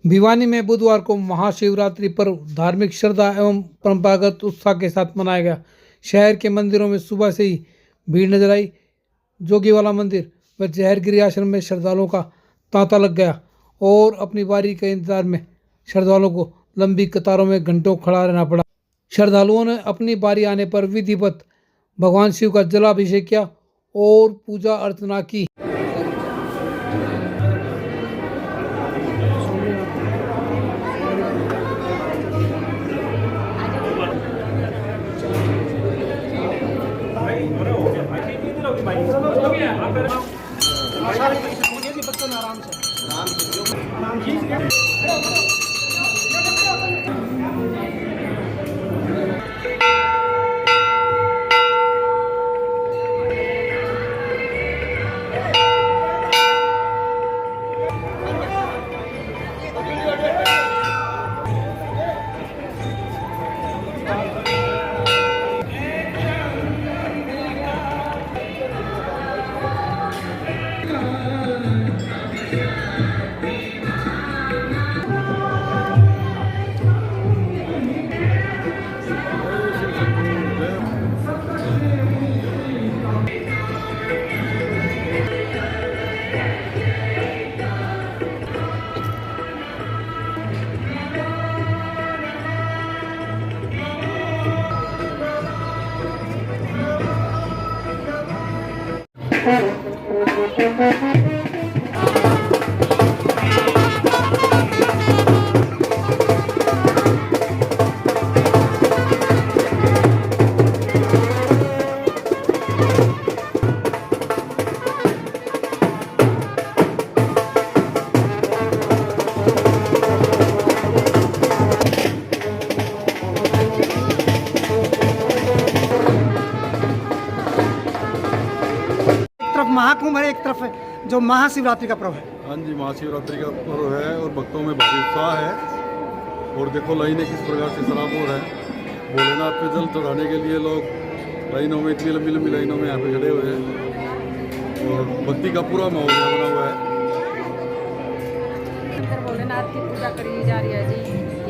भिवानी में बुधवार को महाशिवरात्रि पर्व धार्मिक श्रद्धा एवं परंपरागत उत्साह के साथ मनाया गया। शहर के मंदिरों में सुबह से ही भीड़ नजर आई। जोगीवाला मंदिर व जहरगिरी आश्रम में श्रद्धालुओं का तांता लग गया और अपनी बारी के इंतजार में श्रद्धालुओं को लंबी कतारों में घंटों खड़ा रहना पड़ा। श्रद्धालुओं ने अपनी बारी आने पर विधिवत भगवान शिव का जलाभिषेक किया और पूजा अर्चना की। महाकुंभ है, एक तरफ है जो महाशिवरात्रि का पर्व है। हाँ जी, महाशिवरात्रि का पर्व है और भक्तों में भारी उत्साह है। और देखो लाइनें किस प्रकार से सराबोर है। भोलेनाथ पे जल चढ़ाने के लिए लोग लाइनों में, इतनी लंबी लंबी लाइनों में यहाँ पे खड़े हुए हैं और भक्ति का पूरा माहौल यहाँ बना हुआ है। भोलेनाथ की पूजा करी जा रही है जी।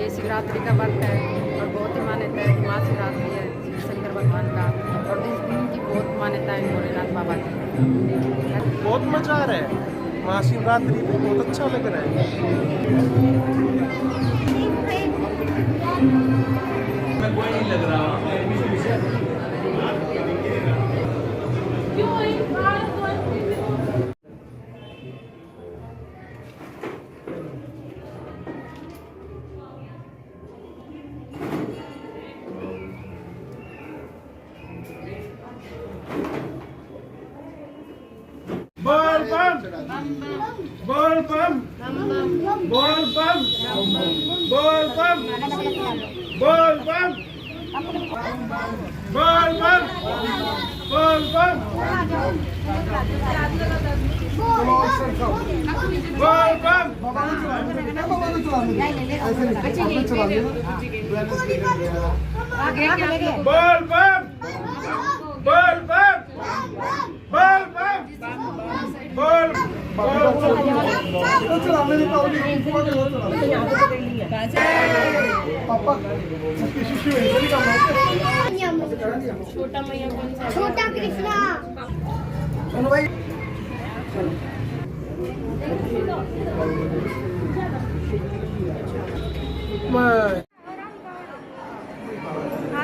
ये शिवरात्रि का व्रत है और बहुत ही मान्यता है कि महाशिवरात्रि है शंकर भगवान का, और इस दिन की बहुत मान्यता है भोलेनाथ बाबा की। बहुत मजा आ रहा है, महाशिवरात्रि में बहुत अच्छा लग रहा है। कोई नहीं लग रहा। बोल बम बोल बम बोल बम बोल बम बोल बम बोल बम बोल बम बोल बम बोल बम बोल बम बोल बम बोल छोटा कृष्णा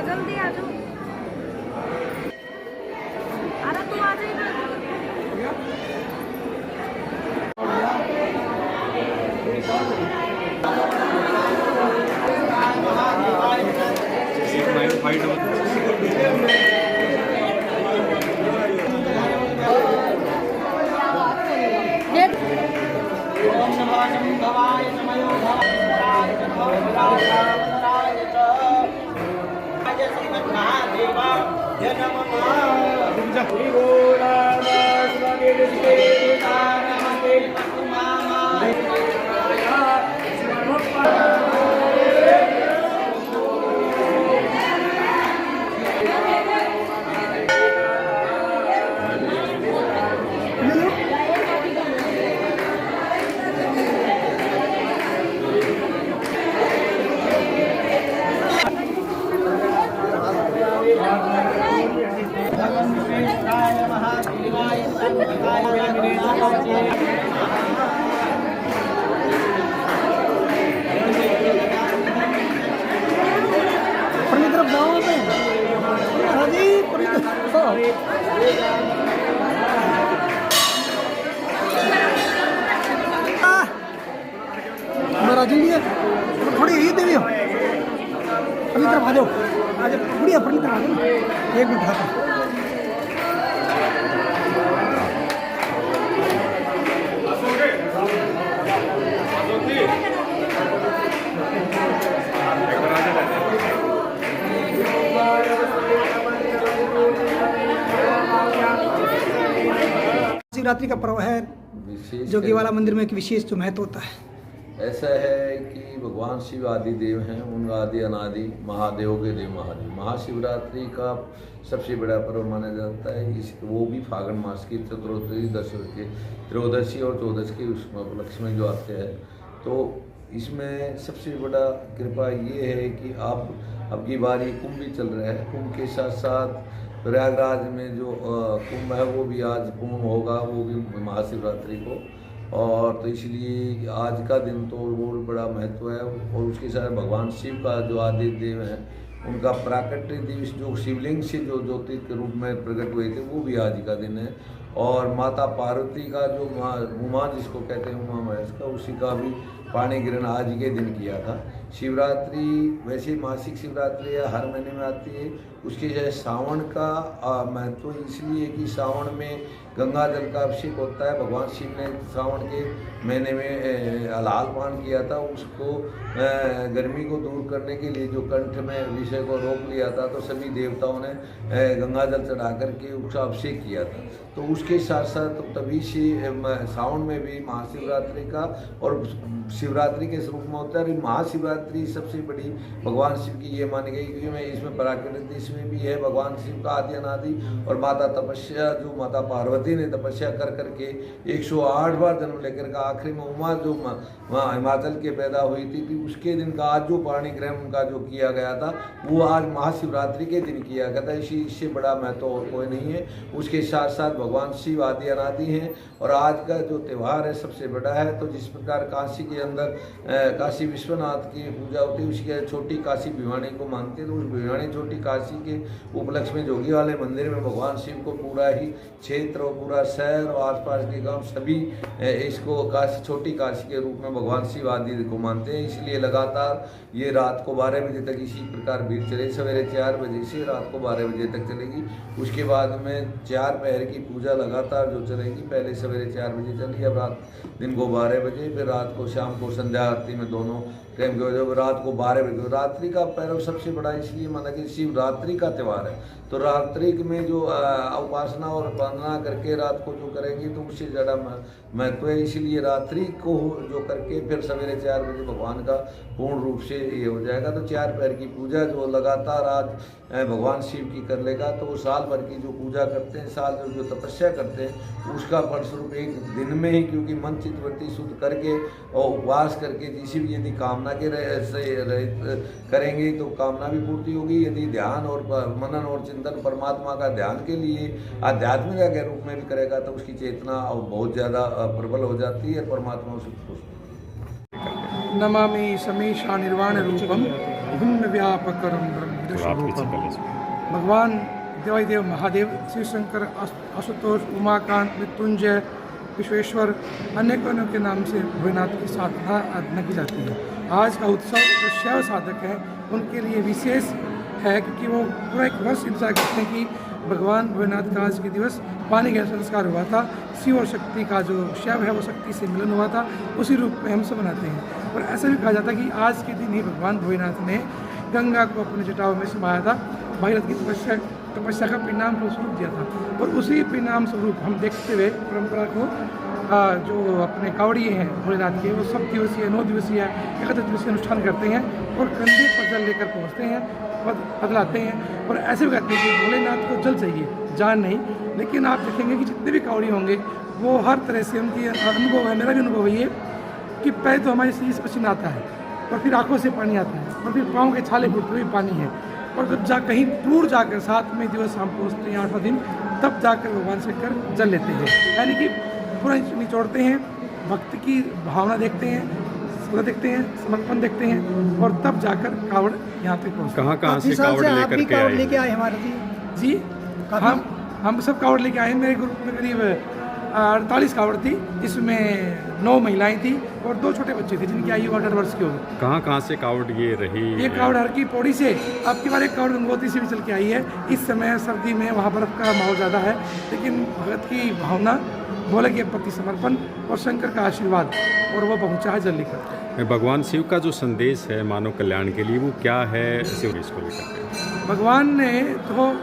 जल्दी आ जाओ। अरे तू आ जाइए। अपनी तरफ जाओ पे जी अपनी मेरा जी है थोड़ी ये देवी हो अपनी तरफ आ जाओ थोड़ी अपनी तरफ आ जाओ एक मिनट हाथ शिवरात्रि का पर्व है जोगीवाला मंदिर में एक विशेष जो महत्व होता है। ऐसा है कि भगवान शिव आदि देव हैं, उन आदि अनादि महादेव के देव महादेव। महाशिवरात्रि का सबसे बड़ा पर्व माना जाता है। इस वो भी फागुन मास की त्रयोदशी और चौदश के उपलक्ष्य में जो आते हैं। तो इसमें सबसे बड़ा कृपा ये है कि अब की बार ये कुंभ भी चल रहा है। कुंभ के साथ साथ प्रयागराज में जो कुंभ है वो भी आज पूर्ण होगा, वो भी महाशिवरात्रि को। और तो इसलिए आज का दिन तो बहुत बड़ा महत्व है। और उसके साथ भगवान शिव का जो आदि देव हैं उनका प्राकट्य दिवस जो शिवलिंग से जो ज्योति के रूप में प्रकट हुए थे वो भी आज का दिन है। और माता पार्वती का जो उमा जिसको कहते हैं उमा महेश का, उसी का भी पानी ग्रहण आज के दिन किया था। शिवरात्रि वैसे मासिक शिवरात्रि हर महीने में आती है। उसके जैसे सावन का महत्व इसलिए कि सावन में गंगा जल का अभिषेक होता है। भगवान शिव ने सावन के महीने में हलाल पान किया था, उसको गर्मी को दूर करने के लिए जो कंठ में विषय को रोक लिया था, तो सभी देवताओं ने गंगा जल चढ़ा करके उसका अभिषेक किया था। तो उसके साथ साथ तभी से सावन में भी महाशिवरात्रि का और शिवरात्रि के स्वरूप में होता है। महाशिवरात्रि सबसे बड़ी भगवान शिव की ये मानी गई क्योंकि इसमें प्राकृतिक इसमें भी है भगवान शिव का आदि अनादि और माता तपस्या जो माता पार्वती ने तपस्या कर करके 108 बार जन्म लेकर का आखिरी में उमा जो हिमाचल के पैदा हुई थी उसके दिन का आज जो पाणी ग्रहण उनका जो किया गया था वो आज महाशिवरात्रि के दिन किया गया था। इससे बड़ा महत्व और कोई नहीं है। उसके साथ साथ भगवान शिव आदि अनादि हैं और आज का जो त्यौहार है सबसे बड़ा है। तो जिस प्रकार काशी के अंदर काशी विश्वनाथ की पूजा होती है, उसकी छोटी काशी भिवानी को मानते हैं। तो उस भिवानी छोटी काशी के उपलक्ष्य में जोगी वाले मंदिर में भगवान शिव को पूरा ही क्षेत्र और पूरा शहर और आसपास के गांव सभी इसको काशी छोटी काशी के रूप में भगवान शिव आदि को मानते हैं। इसलिए लगातार ये रात को 12 बजे तक इसी प्रकार भीड़ चले। सवेरे 4 बजे से रात को 12 बजे तक चलेगी। उसके बाद में 4 पहर की पूजा लगातार जो चलेगी। पहले सवेरे 4 बजे चली, अब रात दिन को 12 बजे, फिर रात को शाम को संध्या आरती में दोनों टाइम के जब रात को 12 बजे। रात्रि का पर्व सबसे बड़ा इसलिए माना कि शिवरात्रि का त्यौहार है। तो रात्रि में जो उपासना और वंदना करके रात को जो करेंगे तो उससे ज़्यादा महत्व है। इसलिए रात्रि को जो करके फिर सवेरे 4 बजे भगवान का पूर्ण रूप से ये हो जाएगा। तो 4 पहर की पूजा जो लगातार आज भगवान शिव की कर लेगा तो वो साल भर की जो पूजा करते हैं, साल भर जो तपस्या करते हैं, उसका फलस्वरूप एक दिन में ही क्योंकि मन चित्तवृत्ति शुद्ध करके और उपवास करके जिसी भी यदि कामना के करेंगे तो कामना भी पूर्ति होगी। यदि ध्यान और मनन और चिंतन परमात्मा का ध्यान के लिए आध्यात्मिकता के रूप में भी करेगा तो उसकी चेतना बहुत ज़्यादा प्रबल हो जाती है। परमात्मा उसे खुश नमामि समीशा निर्वाण रूपम भिन्न व्यापकरम ब्रह्मदशरूपम। भगवान देवादिदेव महादेव शिव शंकर आशुतोष उमाकांत मृत्युंजय विश्वेश्वर अनेकों के नाम से भोलेनाथ की साधना की जाती है। आज का उत्सव जो शैव साधक हैं उनके लिए विशेष है क्योंकि वो पूरा एक वर्ष इंतजार करते हैं कि भगवान भोलेनाथ का आज के दिवस पानी का संस्कार हुआ था। शिव और शक्ति का जो शैव है वो शक्ति से मिलन हुआ था, उसी रूप में हम सब मनाते हैं। और ऐसा भी कहा जाता है कि आज के दिन ही भगवान भोलेनाथ ने गंगा को अपने जटाओं में समाया था, भागीरथ की तपस्या का परिणाम स्वरूप दिया था। और उसी परिणाम स्वरूप हम देखते हुए परंपरा को जो अपने कावड़िए हैं भोलेनाथ के वो सब दिवसीय 9 दिवसीय 31 दिवसीय अनुष्ठान करते हैं और कंधे पर जल लेकर पहुँचते हैं, बदलाते हैं। और ऐसे भी कहते हैं कि भोलेनाथ को जल चाहिए, जान नहीं। लेकिन आप देखेंगे कि जितने भी कावड़ी होंगे वो हर तरह से उनकी अनुभव है, मेरा भी अनुभव है ये कि पहले तो हमारे शरीर से पसीना आता है और फिर आंखों से पानी आता है और फिर पाँव के छाले फूटते हुए पानी है। और जब कहीं दूर जाकर 7वें दिवस हम पहुँचते हैं 8वां दिन, तब जाकर भगवान से कर जल लेते हैं। यानी कि पूरा निचोड़ते हैं, भक्त की भावना देखते हैं, श्रद्धा देखते हैं, समर्पण देखते हैं और तब जाकर कावड़ यहाँ तक पहुँचते हैं। कहाँ से कावड़ लेकर के आए? लेके आए हमारे जी हम सब कावड़ लेके आए हैं। मेरे ग्रुप में करीब 48 कावड़ थी, जिसमें 9 महिलाएं थी और 2 छोटे बच्चे थे जिनकी आयु 18 वर्ष की होगी। कहाँ से कावड़ ये रही? ये कावड़ हर की पौड़ी से, अब की बार एक कावड़ गंगोत्री से भी चल के आई है। इस समय सर्दी में वहाँ बर्फ का माहौल ज़्यादा है, लेकिन भगत की भावना, भोले के प्रति समर्पण और शंकर का आशीर्वाद, और वो पहुँचा है जल्दी कर। भगवान शिव का जो संदेश है मानव कल्याण के लिए, वो क्या है शिव इसको लेकर? भगवान ने तो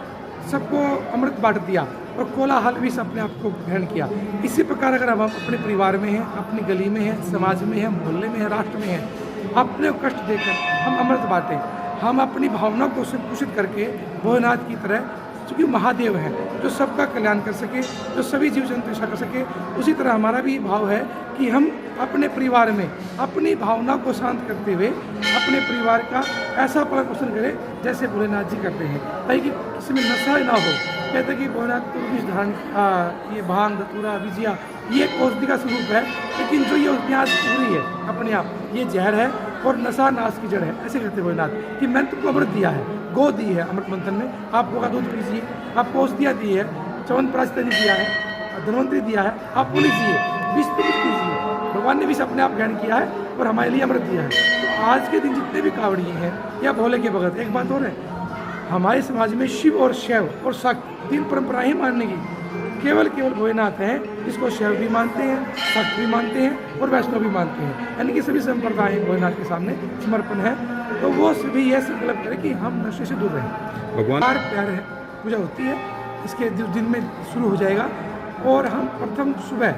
सबको अमृत बांट दिया और कोलाहल भी अपने आप को ग्रहण किया। इसी प्रकार अगर हम अपने परिवार में हैं, अपनी गली में हैं, समाज में हैं, मोहल्ले में हैं, राष्ट्र में हैं, अपने को कष्ट देकर हम अमृत बांटें, हम अपनी भावना को संकुचित करके भोलेनाथ की तरह, क्योंकि महादेव है जो सबका कल्याण कर सके, जो सभी जीव जंतु रक्षा कर सके, उसी तरह हमारा भी भाव है कि हम अपने परिवार में अपनी भावना को शांत करते हुए अपने परिवार का ऐसा पालन पोषण करें जैसे भोलेनाथ जी करते हैं, ताकि किसी में नशा ना हो। कहते हैं कि भोलेनाथ तो विष धारण, ये भांग, धतूरा, विजिया, ये एक औषधि का स्वरूप है, लेकिन जो ये औषधि आज हो रही है अपने आप, ये जहर है और नशा नाश की जड़ है। ऐसे कहते भोलेनाथ कि मैंने तुमको अमृत दिया है, गो दी है अमृत मंथन में, आप गो का दूध पीजिए, आपको औषधियाँ दी है, च्यवनप्राश दिया है, धन्वंतरी दिया है, आपको लीजिए, विष तो कुछ कीजिए। भगवान ने विष अपने आप ग्रहण किया है और हमारे लिए अमृत दिया है। तो आज के दिन जितने भी कावड़िए हैं या भोले के भगत, एक बात और है, हमारे समाज में शिव और शैव और शक्त 3 परंपराएं मानने की, केवल भोलेनाथ हैं जिसको शैव भी मानते हैं, शक्त भी मानते हैं और वैष्णव भी मानते हैं, यानी कि सभी संप्रदाय भोलेनाथ के सामने समर्पण है। तो वो सभी यह संकल्प करें कि हम नशे से दूर रहें। भगवान प्यार है, पूजा होती है, इसके दिन में शुरू हो जाएगा और हम प्रथम सुबह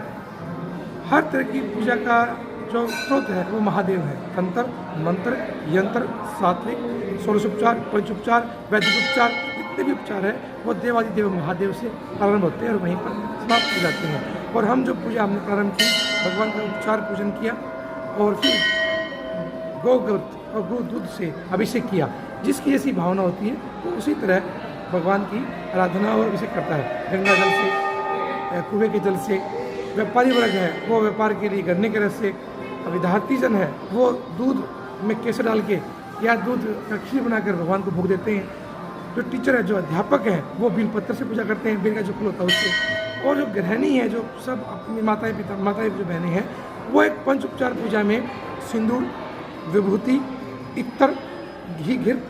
हर तरह की पूजा का जो स्रोत है वो महादेव है। तंत्र, मंत्र, यंत्र, सात्विक, षोडशोपचार, पंचोपचार, वैदिक उपचार, जितने भी उपचार है वो देवादिदेव महादेव से प्रारंभ होते हैं और वहीं पर समाप्त हो जाते हैं। और हम जो पूजा हमने प्रारंभ की, भगवान का उपचार पूजन किया और फिर गौ दूध से अभिषेक किया। जिसकी ऐसी भावना होती है वो उसी तरह भगवान की आराधना और अभिषेक करता है। गंगा जल से, कुएं के जल से, व्यापारी वर्ग है वो व्यापार के लिए गन्ने के रस से, विद्यार्थी जन है वो दूध में केसर डाल के या दूध का खीर बनाकर भगवान को भोग देते हैं। जो टीचर है, जो अध्यापक है, वो बेलपत्र से पूजा करते हैं, बेल का जो फूल होता है उससे। और जो गृहिणी है, जो सब अपनी माताएं जो बहनें हैं, वो एक पंच उपचार पूजा में सिंदूर, विभूति, इत्तर, घी, घिर,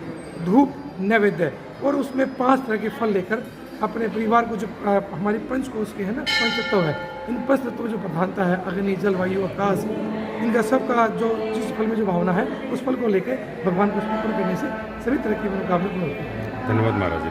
धूप, नैवेद्य और उसमें 5 तरह के फल लेकर अपने परिवार को, जो हमारी पंचकोश के है ना, 5 तत्व है, इन 5 तत्वों जो प्रधानता है, अग्नि, जल, वायु, आकाश, इनका सबका जो जिस फल में जो भावना है उस फल को लेकर भगवान को समर्पण करने से सभी तरह की मनोकामना पूर्ण होती है। धन्यवाद महाराज जी।